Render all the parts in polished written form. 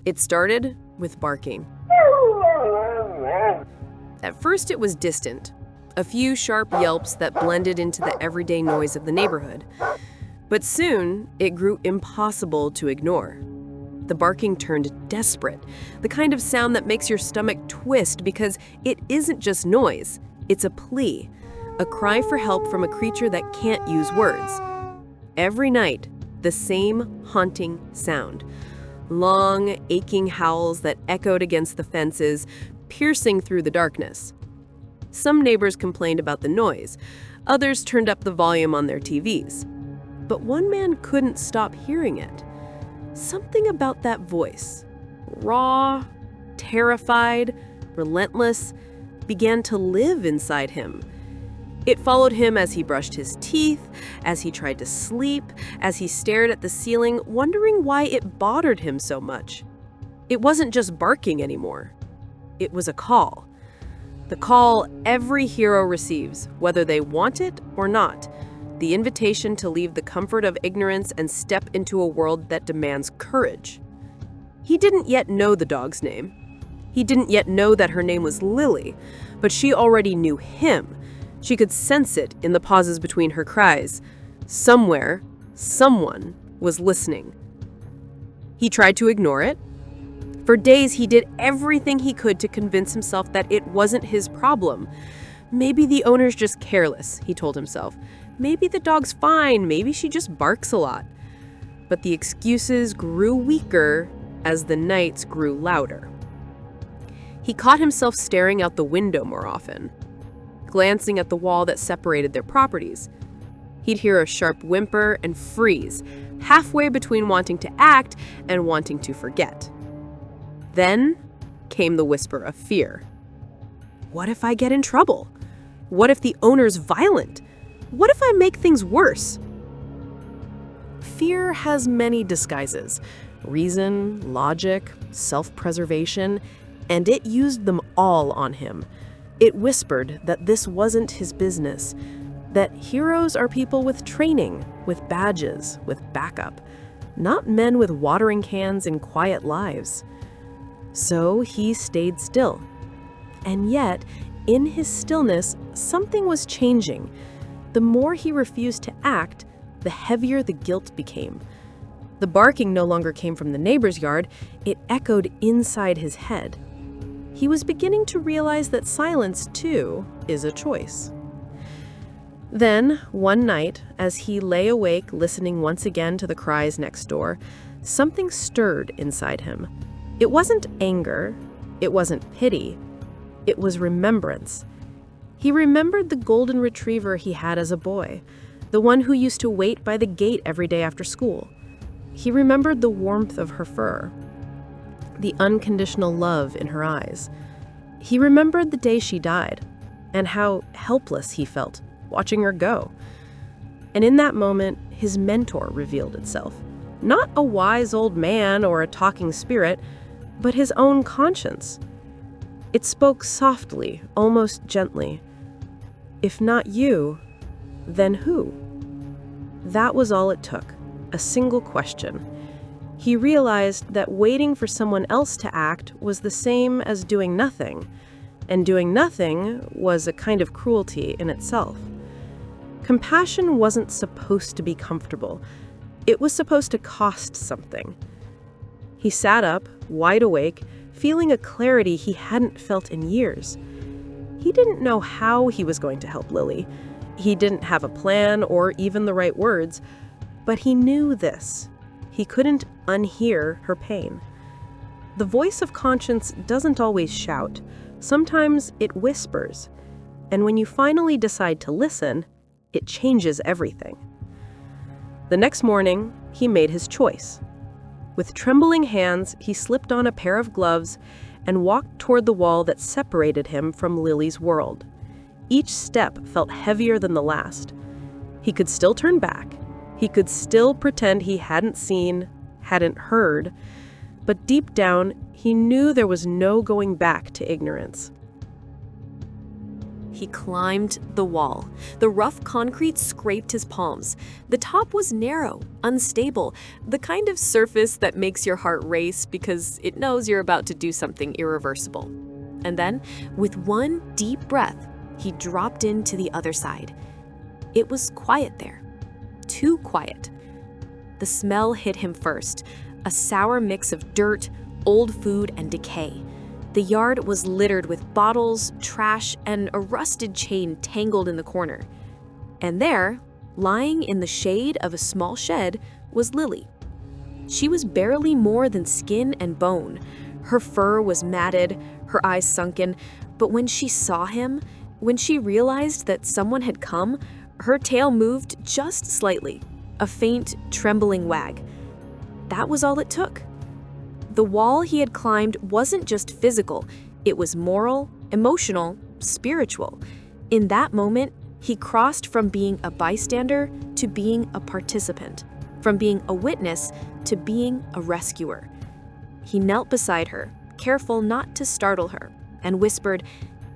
It started with barking. At first, it was distant, a few sharp yelps that blended into the everyday noise of the neighborhood. But soon, it grew impossible to ignore. The barking turned desperate, the kind of sound that makes your stomach twist because it isn't just noise, it's a plea, a cry for help from a creature that can't use words. Every night, the same haunting sound. Long, aching howls that echoed against the fences, piercing through the darkness. Some neighbors complained about the noise, others turned up the volume on their TVs. But one man couldn't stop hearing it. Something about that voice, raw, terrified, relentless, began to live inside him. It followed him as he brushed his teeth, as he tried to sleep, as he stared at the ceiling, wondering why it bothered him so much. It wasn't just barking anymore. It was a call. The call every hero receives, whether they want it or not. The invitation to leave the comfort of ignorance and step into a world that demands courage. He didn't yet know the dog's name. He didn't yet know that her name was Lily, but she already knew him. She could sense it in the pauses between her cries. Somewhere, someone was listening. He tried to ignore it. For days, he did everything he could to convince himself that it wasn't his problem. Maybe the owner's just careless, he told himself. Maybe the dog's fine, maybe she just barks a lot. But the excuses grew weaker as the nights grew louder. He caught himself staring out the window more often, glancing at the wall that separated their properties. He'd hear a sharp whimper and freeze, halfway between wanting to act and wanting to forget. Then came the whisper of fear. What if I get in trouble? What if the owner's violent? What if I make things worse? Fear has many disguises: reason, logic, self-preservation, and it used them all on him. It whispered that this wasn't his business, that heroes are people with training, with badges, with backup, not men with watering cans and quiet lives. So he stayed still. And yet, in his stillness, something was changing. The more he refused to act, the heavier the guilt became. The barking no longer came from the neighbor's yard, it echoed inside his head. He was beginning to realize that silence, too, is a choice. Then, one night, as he lay awake listening once again to the cries next door, something stirred inside him. It wasn't anger, it wasn't pity, it was remembrance. He remembered the golden retriever he had as a boy, the one who used to wait by the gate every day after school. He remembered the warmth of her fur, the unconditional love in her eyes. He remembered the day she died, and how helpless he felt watching her go. And in that moment, his mentor revealed itself. Not a wise old man or a talking spirit, but his own conscience. It spoke softly, almost gently. If not you, then who? That was all it took, a single question. He realized that waiting for someone else to act was the same as doing nothing, and doing nothing was a kind of cruelty in itself. Compassion wasn't supposed to be comfortable. It was supposed to cost something. He sat up, wide awake, feeling a clarity he hadn't felt in years. He didn't know how he was going to help Lily. He didn't have a plan or even the right words, but he knew this. He couldn't unhear her pain. The voice of conscience doesn't always shout. Sometimes it whispers. And when you finally decide to listen, it changes everything. The next morning, he made his choice. With trembling hands, he slipped on a pair of gloves and walked toward the wall that separated him from Lily's world. Each step felt heavier than the last. He could still turn back. He could still pretend he hadn't seen, hadn't heard, but deep down, he knew there was no going back to ignorance. he climbed the wall. The rough concrete scraped his palms. The top was narrow, unstable, the kind of surface that makes your heart race because it knows you're about to do something irreversible. And then, with one deep breath, he dropped into the other side. It was quiet there. Too quiet. The smell hit him first, a sour mix of dirt, old food, and decay. The yard was littered with bottles, trash, and a rusted chain tangled in the corner. And there, lying in the shade of a small shed, was Lily. She was barely more than skin and bone. Her fur was matted, her eyes sunken, but when she saw him, when she realized that someone had come, her tail moved just slightly, a faint, trembling wag. That was all it took. The wall he had climbed wasn't just physical, it was moral, emotional, spiritual. In that moment, he crossed from being a bystander to being a participant, from being a witness to being a rescuer. He knelt beside her, careful not to startle her, and whispered,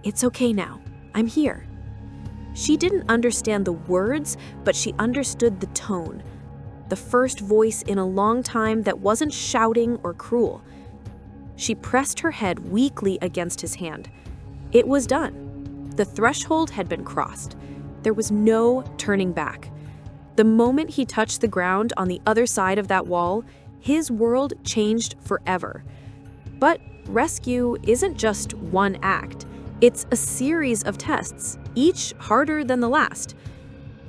"It's okay now, I'm here." She didn't understand the words, but she understood the tone. The first voice in a long time that wasn't shouting or cruel. She pressed her head weakly against his hand. It was done. The threshold had been crossed. There was no turning back. The moment he touched the ground on the other side of that wall, his world changed forever. But rescue isn't just one act. It's a series of tests, each harder than the last.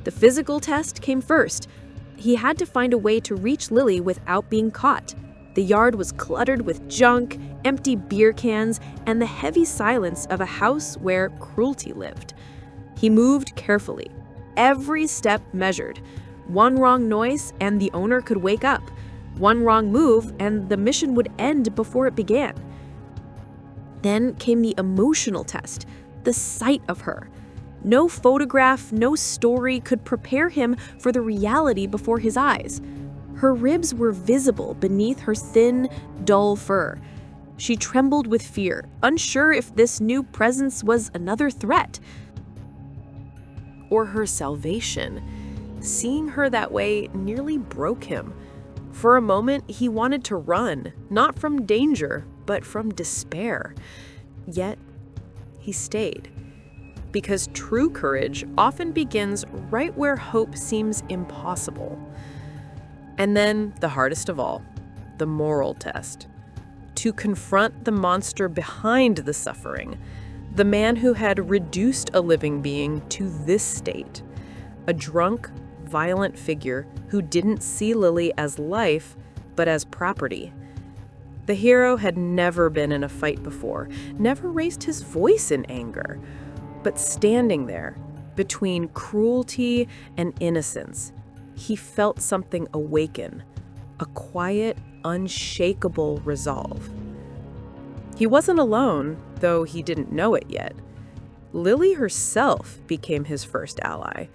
The physical test came first. He had to find a way to reach Lily without being caught. The yard was cluttered with junk, empty beer cans, and the heavy silence of a house where cruelty lived. He moved carefully, every step measured. One wrong noise and the owner could wake up. One wrong move and the mission would end before it began. Then came the emotional test, the sight of her. No photograph, no story could prepare him for the reality before his eyes. Her ribs were visible beneath her thin, dull fur. She trembled with fear, unsure if this new presence was another threat or her salvation. Seeing her that way nearly broke him. For a moment, he wanted to run, not from danger, but from despair. Yet, he stayed. Because true courage often begins right where hope seems impossible. And then, the hardest of all, the moral test. To confront the monster behind the suffering, the man who had reduced a living being to this state. A drunk, violent figure who didn't see Lily as life, but as property. The hero had never been in a fight before, never raised his voice in anger. But standing there, between cruelty and innocence, he felt something awaken, a quiet, unshakable resolve. He wasn't alone, though he didn't know it yet. Lily herself became his first ally.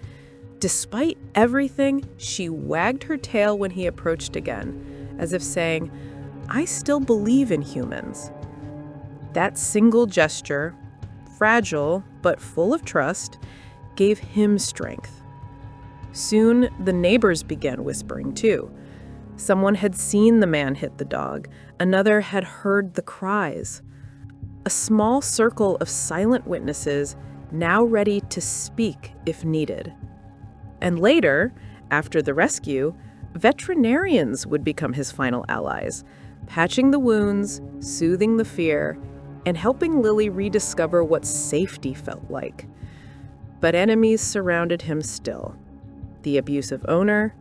Despite everything, she wagged her tail when he approached again, as if saying, "I still believe in humans." That single gesture, fragile but full of trust, gave him strength. Soon, the neighbors began whispering too. Someone had seen the man hit the dog. Another had heard the cries. A small circle of silent witnesses, now ready to speak if needed. And later, after the rescue, veterinarians would become his final allies, patching the wounds, soothing the fear, and helping Lily rediscover what safety felt like. But enemies surrounded him still. The abusive owner,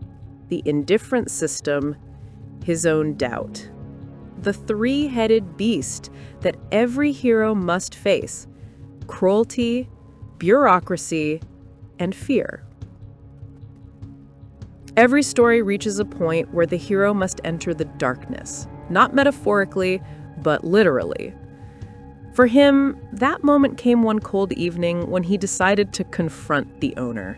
the indifferent system, his own doubt. The three-headed beast that every hero must face: cruelty, bureaucracy, and fear. Every story reaches a point where the hero must enter the darkness, not metaphorically, but literally. For him, that moment came one cold evening when he decided to confront the owner.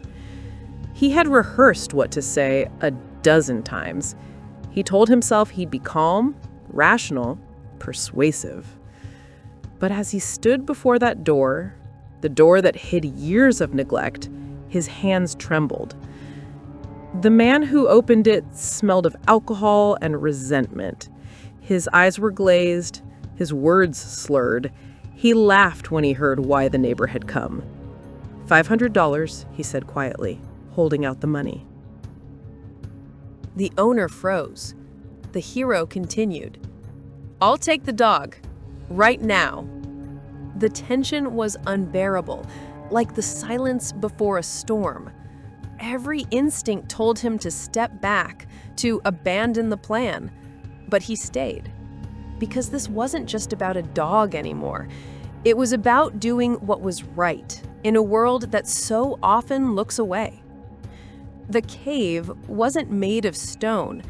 He had rehearsed what to say a dozen times. He told himself he'd be calm, rational, persuasive. But as he stood before that door, the door that hid years of neglect, his hands trembled. The man who opened it smelled of alcohol and resentment. His eyes were glazed, his words slurred. He laughed when he heard why the neighbor had come. $500, he said quietly, holding out the money. The owner froze. The hero continued. I'll take the dog. Right now. The tension was unbearable, like the silence before a storm. Every instinct told him to step back, to abandon the plan. But he stayed. Because this wasn't just about a dog anymore. It was about doing what was right in a world that so often looks away. The cave wasn't made of stone.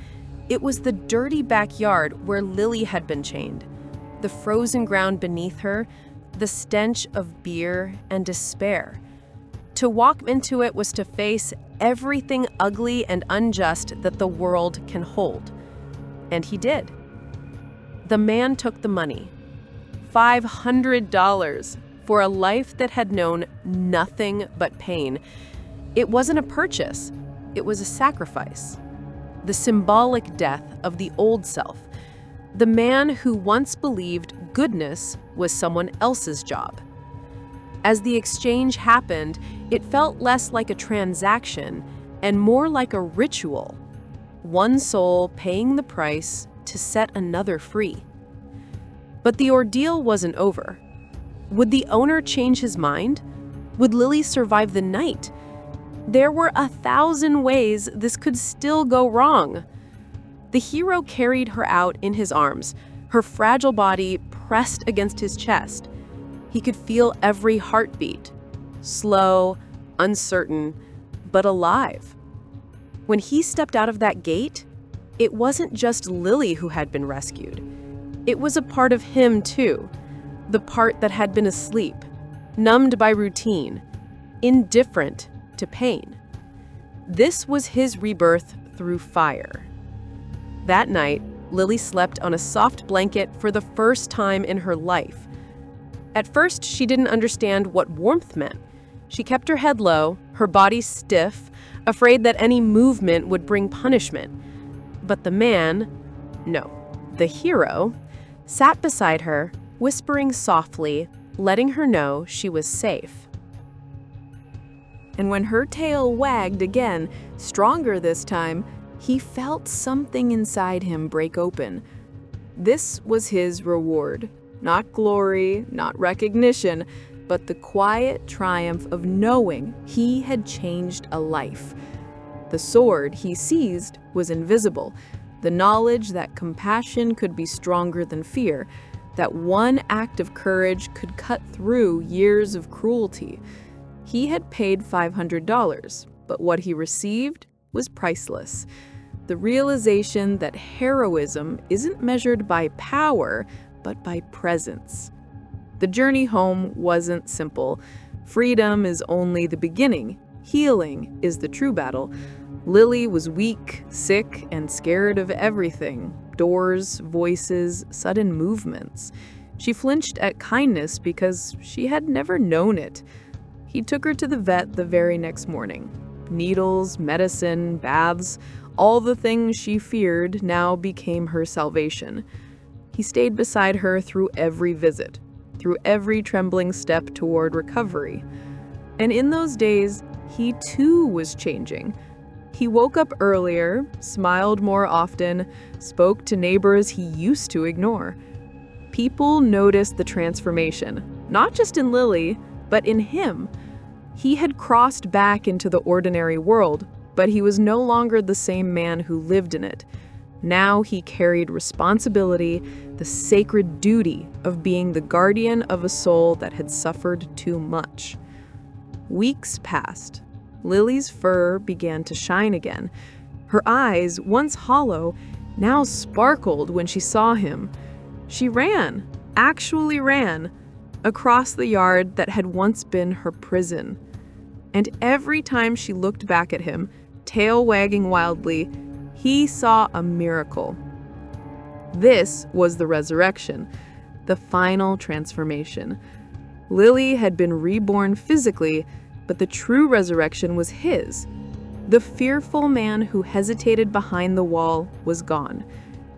It was the dirty backyard where Lily had been chained. The frozen ground beneath her, the stench of beer and despair. To walk into it was to face everything ugly and unjust that the world can hold. And he did. The man took the money. $500 for a life that had known nothing but pain. It wasn't a purchase, it was a sacrifice. The symbolic death of the old self. The man who once believed goodness was someone else's job. As the exchange happened, it felt less like a transaction and more like a ritual. One soul paying the price to set another free. But the ordeal wasn't over. Would the owner change his mind? Would Lily survive the night? There were 1,000 ways this could still go wrong. The hero carried her out in his arms, her fragile body pressed against his chest. He could feel every heartbeat, slow, uncertain, but alive. When he stepped out of that gate, it wasn't just Lily who had been rescued. It was a part of him too, the part that had been asleep, numbed by routine, indifferent to pain. This was his rebirth through fire. That night, Lily slept on a soft blanket for the first time in her life. At first, she didn't understand what warmth meant. She kept her head low, her body stiff, afraid that any movement would bring punishment. But the man, no, the hero, sat beside her, whispering softly, letting her know she was safe. And when her tail wagged again, stronger this time, he felt something inside him break open. This was his reward. Not glory, not recognition, but the quiet triumph of knowing he had changed a life. The sword he seized was invisible, the knowledge that compassion could be stronger than fear, that one act of courage could cut through years of cruelty. He had paid $500, but what he received was priceless. The realization that heroism isn't measured by power, but by presence. The journey home wasn't simple. Freedom is only the beginning. Healing is the true battle. Lily was weak, sick, and scared of everything. Doors, voices, sudden movements. She flinched at kindness because she had never known it. He took her to the vet the very next morning. Needles, medicine, baths, all the things she feared now became her salvation. He stayed beside her through every visit, through every trembling step toward recovery. And in those days, he too was changing. He woke up earlier, smiled more often, spoke to neighbors he used to ignore. People noticed the transformation, not just in Lily, but in him. He had crossed back into the ordinary world, but he was no longer the same man who lived in it. Now he carried responsibility, the sacred duty of being the guardian of a soul that had suffered too much. Weeks passed. Lily's fur began to shine again. Her eyes, once hollow, now sparkled when she saw him. She ran, actually ran, across the yard that had once been her prison. And every time she looked back at him, tail wagging wildly, he saw a miracle. This was the resurrection, the final transformation. Lily had been reborn physically, but the true resurrection was his. The fearful man who hesitated behind the wall was gone.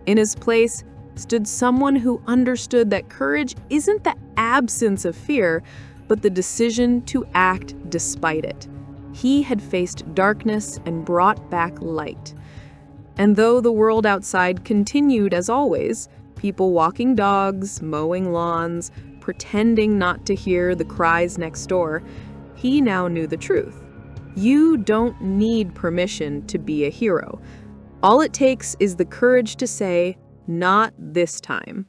In his place stood someone who understood that courage isn't the absence of fear, but the decision to act despite it. He had faced darkness and brought back light. And though the world outside continued as always, people walking dogs, mowing lawns, pretending not to hear the cries next door, he now knew the truth. You don't need permission to be a hero. All it takes is the courage to say, "Not this time."